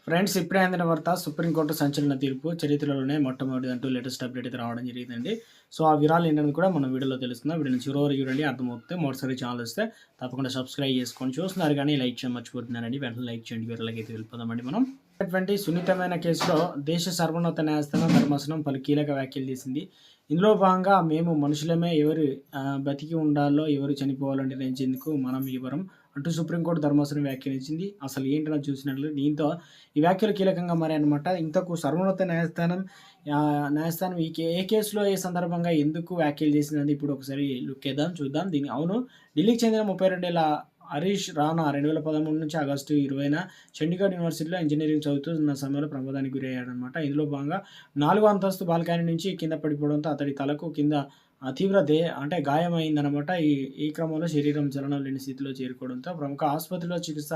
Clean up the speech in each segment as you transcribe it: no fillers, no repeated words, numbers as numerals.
Friends ఇప్పుడే అందిన వార్త సుప్రీంకోర్టు సంచలన తీర్పు చరిత్రలోనే మొట్టమొదటి అంటూ లేటెస్ట్ అప్డేట్ అయితే రావడం జరిగిందండి. సో ఆ వివరాలు ఏంటని కూడా మనం వీడియోలో తెలుస్తుందా. వీడియోని చివరి వరకు చూడండి, అర్థమవుతుంది. మొదటిసారి ఛానల్ వస్తే తప్పకుండా సబ్స్క్రైబ్ చేసుకొని చూస్తున్నారు కానీ లైక్ చేయడం మర్చిపోతున్నారండి. వెంటనే లైక్ చేయండి. వివరాలకి అయితే వెళ్ళిపోదామండి మనం. అటువంటి సున్నితమైన కేసులో దేశ సర్వోన్నత న్యాయస్థానం ధర్మాసనం పలు కీలక వ్యాఖ్యలు చేసింది. ఇందులో భాగంగా మేము మనుషులమే, ఎవరు బతికి ఉండాలో ఎవరు చనిపోవాలో నిర్ణయించేందుకు మనం ఎవరం అంటూ సుప్రీంకోర్టు ధర్మాసనం వ్యాఖ్యానించింది. అసలు ఏంటో చూసినట్లయితే దీంతో ఈ వ్యాఖ్యలు కీలకంగా మారాయన్నమాట. ఇంతకు సర్వోన్నత న్యాయస్థానం ఏ కేసులో ఏ సందర్భంగా ఎందుకు వ్యాఖ్యలు చేసిందని ఇప్పుడు ఒకసారి లుక్ వేద్దాం, చూద్దాం. అవును, ఢిల్లీకి చెందిన 32 ఏళ్ల హరీష్ రాణా 2013 నుంచి ఆగస్టు 20న చండీగఢ్ యూనివర్సిటీలో ఇంజనీరింగ్ చదువుతున్న సమయంలో ప్రమాదానికి గురయ్యాడనమాట. ఇందులో భాగంగా 4వ అంతస్తు బాల్కనీ నుంచి కింద పడిపోవడంతో అతడి తలకు కింద తీవ్ర గాయమైందనమాట. ఈ ఈ క్రమంలో శరీరం చలనం లేని స్థితిలో చేరుకోవడంతో ప్రముఖ ఆసుపత్రిలో చికిత్స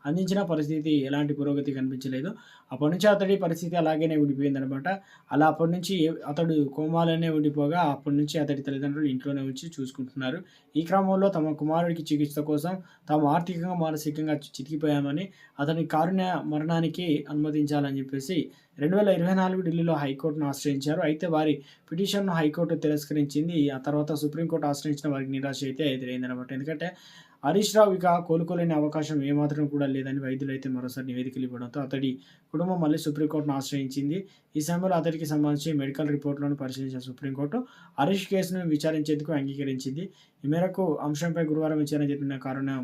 అందించిన పరిస్థితి ఎలాంటి పురోగతి కనిపించలేదు. అప్పటి నుంచి అతడి పరిస్థితి అలాగనే ఉండిపోయిందనమాట. అలా అప్పటి నుంచి అతడు కోమాలోనే ఉండిపోగా అప్పటి నుంచి అతడి తల్లిదండ్రులు ఇంట్లోనే ఉంచి చూసుకుంటున్నారు. ఈ క్రమంలో తమ కుమారుడికి చికిత్స కోసం తాము ఆర్థికంగా, మానసికంగా చితికిపోయామని, అతని కారుణ్య మరణానికి అనుమతించాలని చెప్పేసి 2024 ఢిల్లీలో హైకోర్టును ఆశ్రయించారు. అయితే వారి పిటిషన్ను హైకోర్టు తిరస్కరించింది. ఆ తర్వాత సుప్రీంకోర్టు ఆశ్రయించిన వారికి నిరాశ అయితే ఎదురైందనమాట. ఎందుకంటే హరీష్ రావు ఇక కోలుకోలేని అవకాశం ఏమాత్రం కూడా లేదని వైద్యులైతే మరోసారి నివేదికలు ఇవ్వడంతో అతడి కుటుంబం మళ్ళీ సుప్రీంకోర్టును ఆశ్రయించింది. ఈ సమయంలో అతడికి సంబంధించి మెడికల్ రిపోర్టులను పరిశీలించిన సుప్రీంకోర్టు హరీష్ కేసును విచారించేందుకు అంగీకరించింది. ఈ మేరకు అంశంపై గురువారం విచారణ జరిపిన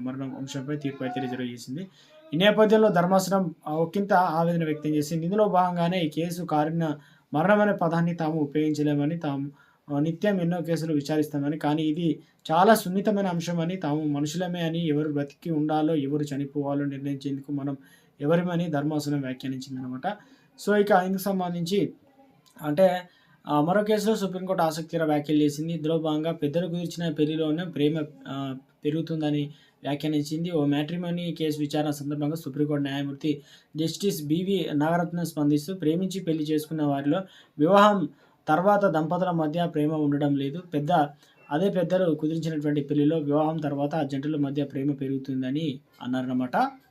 మరణం అంశంపై తీర్పు అయితే రిజర్వ్ చేసింది. ఈ నేపథ్యంలో ధర్మాసనం ఒకంత ఆవేదన వ్యక్తం చేసింది. ఇందులో భాగంగానే ఈ కేసు కారుణ్య మరణం అనే పదాన్ని తాము ఉపయోగించలేమని, తాము నిత్యం ఎన్నో కేసులు విచారిస్తామని, కానీ ఇది చాలా సున్నితమైన అంశమని, తాము మనుషులమే అని, ఎవరు బ్రతికి ఉండాలో ఎవరు చనిపోవాలో నిర్ణయించేందుకు మనం ఎవరిమని ధర్మాసనం వ్యాఖ్యానించిందనమాట. సో ఇక ఇందుకు సంబంధించి అంటే మరో కేసులో సుప్రీంకోర్టు ఆసక్తికర వ్యాఖ్యలు చేసింది. ఇందులో భాగంగా పెద్దలు కుదిర్చిన పెళ్లిలోనే ప్రేమ పెరుగుతుందని వ్యాఖ్యానించింది. ఓ మ్యాట్రిమోనీ కేసు విచారణ సందర్భంగా సుప్రీంకోర్టు న్యాయమూర్తి జస్టిస్ బివి నాగరత్నం స్పందిస్తూ, ప్రేమించి పెళ్లి చేసుకున్న వారిలో వివాహం తర్వాత దంపతుల మధ్య ప్రేమ ఉండడం లేదు. పెద్దలు కుదిరించినటువంటి పెళ్లిలో వివాహం తర్వాత ఆ జంటల మధ్య ప్రేమ పెరుగుతుందని అన్నారన్నమాట.